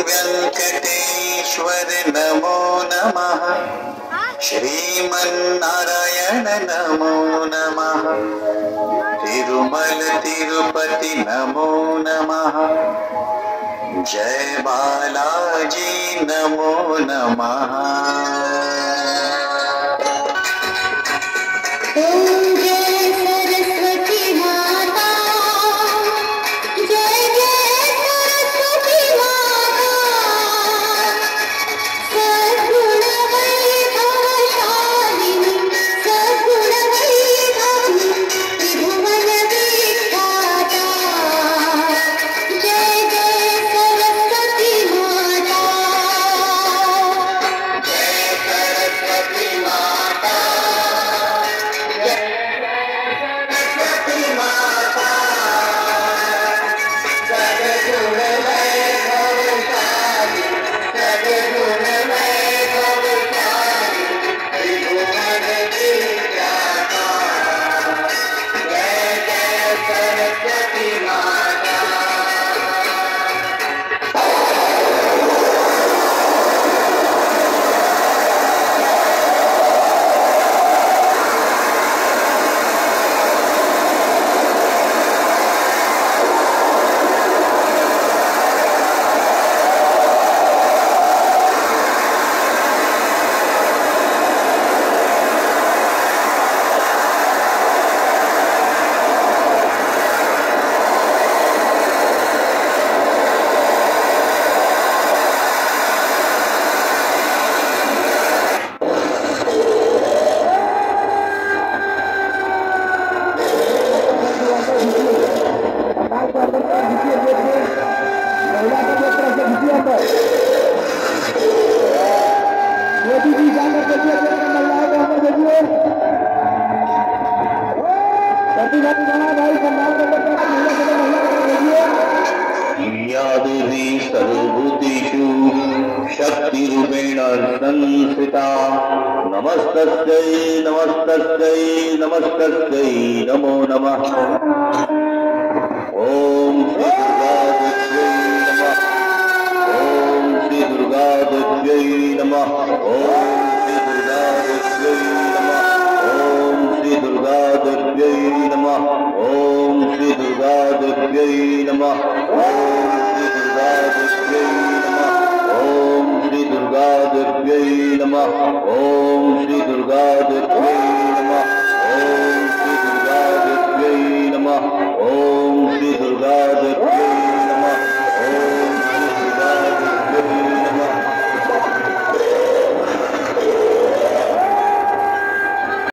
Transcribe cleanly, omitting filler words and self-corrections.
वेंकटेश्वर नमो नमः। श्रीमन्नारायण नमो नमः। तिरुमल तिरुपति नमो नमः। जय बालाजी नमो नमः। शक्तिरूपेण संस्थिता नमस्तस्यै नमस्तस्यै नमस्तस्यै नमो नमः। ओम श्री दुर्गा देव्यै नमः। ओम श्री दुर्गा देव्यै नमः। ओम श्री दुर्गा देव्यै नमः। ओम श्री दुर्गा देव्यै नमः। ओम श्री दुर्गा देव्यै नमः। ओम श्री दुर्गा देव्यै नमः। ओम श्री दुर्गा देव्यै नमः। ओम